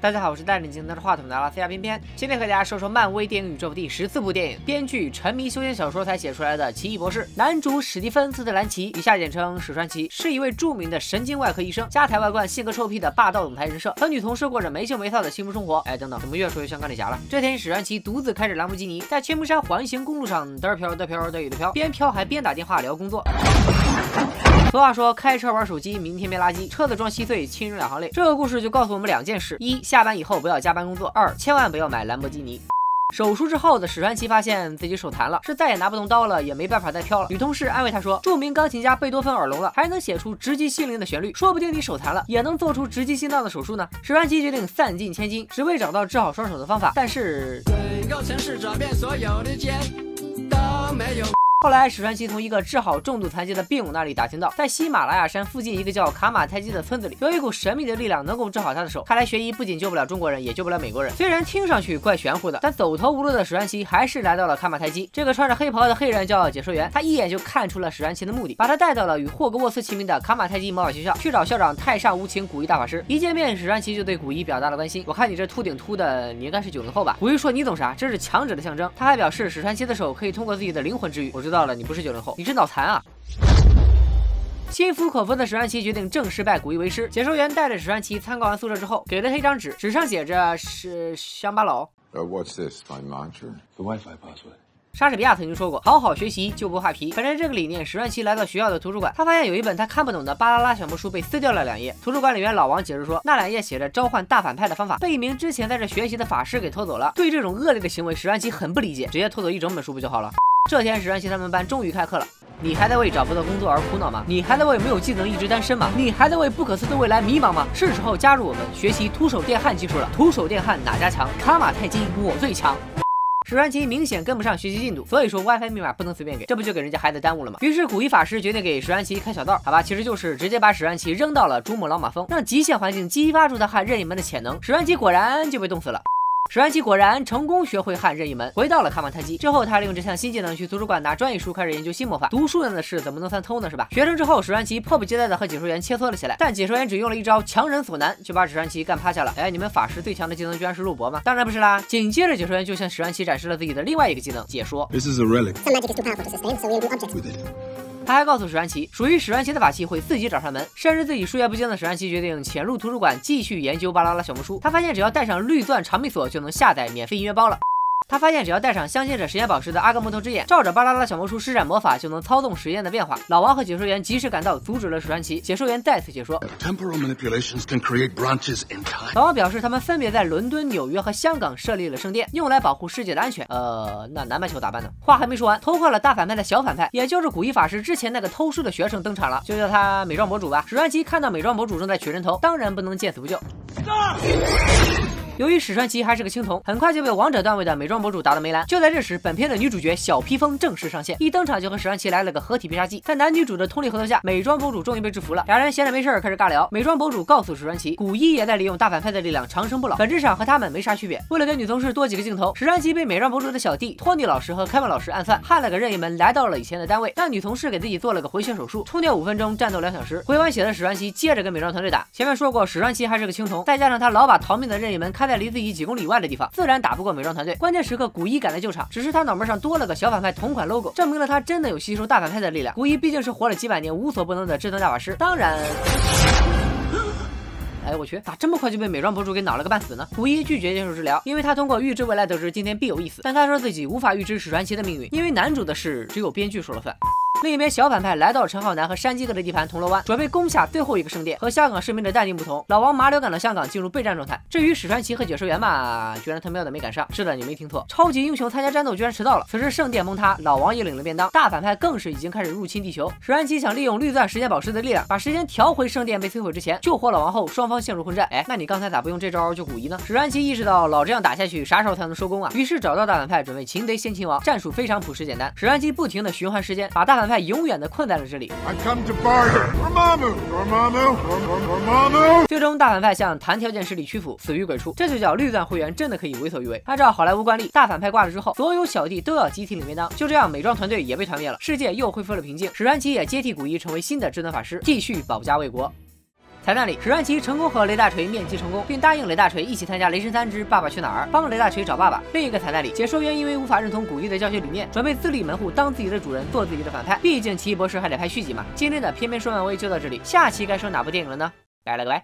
大家好，我是带领镜拿着话筒的阿拉斯加偏偏，今天和大家说说漫威电影宇宙第14部电影，编剧沉迷修仙小说才写出来的《奇异博士》。男主史蒂芬·斯特兰奇，以下简称史传奇，是一位著名的神经外科医生，家财万贯，性格臭屁的霸道总裁人设，和女同事过着没羞没臊的幸福生活。等等，怎么越说越像钢铁侠了？这天，史传奇独自开着兰博基尼，在千木山环形公路上嘚飘嘚飘嘚雨的飘，边飘还边打电话聊工作。俗话说，开车玩手机，明天变垃圾；车子撞稀碎，亲人2行泪。这个故事就告诉我们2件事：一、下班以后不要加班工作；二、千万不要买兰博基尼。手术之后的史传奇发现自己手残了，是再也拿不动刀了，也没办法再飘了。女同事安慰他说：“著名钢琴家贝多芬耳聋了，还能写出直击心灵的旋律，说不定你手残了，也能做出直击心脏的手术呢。”史传奇决定散尽千金，只为找到治好双手的方法。但是，整个城市转遍所有的街都没有。后来，史传奇从一个治好重度残疾的病友那里打听到，在喜马拉雅山附近一个叫卡马泰基的村子里，有一股神秘的力量能够治好他的手。看来学医不仅救不了中国人，也救不了美国人。虽然听上去怪玄乎的，但走投无路的史传奇还是来到了卡马泰基。这个穿着黑袍的黑人叫解说员，他一眼就看出了史传奇的目的，把他带到了与霍格沃茨齐名的卡马泰基魔法学校，去找校长太上无情古一大法师。一见面，史传奇就对古一表达了关心。我看你这秃顶秃的，你应该是90后吧？古一说你懂啥？这是强者的象征。他还表示史传奇的手可以通过自己的灵魂治愈。我知道了，你不是90后。你是脑残啊！心服口服的史传奇决定正式拜古一为师。解说员带着史传奇参观完宿舍之后，给了他一张纸，纸上写着是乡巴佬。What's this? My mantra? The Wi-Fi password. 莎士比亚曾经说过，好好学习就不画皮。本着这个理念，史传奇来到学校的图书馆，他发现有一本他看不懂的巴啦啦小魔书被撕掉了2页。图书馆里面老王解释说，那2页写着召唤大反派的方法，被一名之前在这学习的法师给偷走了。对这种恶劣的行为，史传奇很不理解，直接偷走一整本书不就好了？这天，史传奇他们班终于开课了。你还在为找不到工作而苦恼吗？你还在为没有技能一直单身吗？你还在为不可测的未来迷茫吗？是时候加入我们，学习徒手电焊技术了。徒手电焊哪家强？卡马泰基我最强。史传奇明显跟不上学习进度，所以说 WiFi 密码不能随便给，这不就给人家孩子耽误了吗？于是古一法师决定给史传奇开小道，好吧，其实就是直接把史传奇扔到了珠穆朗玛峰，让极限环境激发出他焊任意门的潜能。史传奇果然就被冻死了。史传奇果然成功学会焊任意门，回到了卡马泰基。之后，他利用这项新技能去图书馆拿专业书，开始研究新魔法。读书人的事怎么能算偷呢？是吧？学成之后，史传奇迫不及待的和解说员切磋了起来，但解说员只用了一招强人所难，就把史传奇干趴下了。你们法师最强的技能居然是肉搏吗？当然不是啦！紧接着，解说员就向史传奇展示了自己的另外一个技能——解说。This is a relic. Some magic is too powerful to sustain, so we'll do objects with it. 他还告诉史传奇，属于史传奇的法器会自己找上门。深知自己术业不精的史传奇决定潜入图书馆继续研究巴啦啦小魔书。他发现只要带上绿钻长臂锁就能下载免费音乐包了。他发现只要带上镶嵌着实验宝石的阿伽木头之眼，照着巴啦啦小魔书施展魔法，就能操纵实验的变化。老王和解说员及时赶到，阻止了史传奇。解说员再次解说 Temporal manipulations can create branches in time. 老王表示，他们分别在伦敦、纽约和香港设立了圣殿，用来保护世界的安全。那南半球咋办呢？话还没说完，偷换了大反派的小反派，也就是古一法师之前那个偷书的学生登场了，就叫他美妆博主吧。史传奇看到美妆博主正在取人头，当然不能见死不救。由于史传奇还是个青铜，很快就被王者段位的美妆博主打得没蓝。就在这时，本片的女主角小披风正式上线，一登场就和史传奇来了个合体必杀技。在男女主的通力合作下，美妆博主终于被制服了。俩人闲着没事开始尬聊。美妆博主告诉史传奇，古一也在利用大反派的力量长生不老，本质上和他们没啥区别。为了给女同事多几个镜头，史传奇被美妆博主的小弟托尼老师和凯文老师暗算，焊了个任意门来到了以前的单位，让女同事给自己做了个回血手术，充电5分钟，战斗2小时。回完血的史传奇接着跟美妆团队打。前面说过，史传奇还是个青铜，再加上他老把逃命的任意门开在离自己几公里外的地方，自然打不过美妆团队。关键时刻，古一赶来救场，只是他脑门上多了个小反派同款 logo， 证明了他真的有吸收大反派的力量。古一毕竟是活了几百年无所不能的智能大法师，当然。我去，咋这么快就被美妆博主给恼了个半死呢？古一拒绝接受治疗，因为他通过预知未来得知今天必有一死，但他说自己无法预知史传奇的命运，因为男主的事只有编剧说了算。另一边，小反派来到陈浩南和山鸡哥的地盘铜锣湾，准备攻下最后一个圣殿。和香港市民的淡定不同，老王麻溜赶到香港进入备战状态。至于史传奇和解说员嘛，居然他喵的没赶上。是的，你没听错，超级英雄参加战斗居然迟到了。此时圣殿崩塌，老王也领了便当，大反派更是已经开始入侵地球。史传奇想利用绿钻时间宝石的力量，把时间调回圣殿被摧毁之前，救活老王后，双方陷入混战。那你刚才咋不用这招救古一呢？史传奇意识到老这样打下去，啥时候才能收工啊？于是找到大反派，准备擒贼先擒王。战术非常朴实简单，史传奇不停的循环时间，把大反派永远的困在了这里。最终大反派向谈条件势力屈服，死于鬼畜。这就叫绿钻会员真的可以为所欲为。按照好莱坞惯例，大反派挂了之后，所有小弟都要集体领便当。就这样，美妆团队也被团灭了，世界又恢复了平静。史传奇也接替古一成为新的智能法师，继续保家卫国。彩蛋里，史传奇成功和雷大锤面基成功，并答应雷大锤一起参加《雷神3之爸爸去哪儿》，帮雷大锤找爸爸。另一个彩蛋里，解说员因为无法认同古一的教学理念，准备自立门户，当自己的主人，做自己的反派。毕竟奇异博士还得拍续集嘛。今天的偏偏说漫威就到这里，下期该说哪部电影了呢？拜了个拜。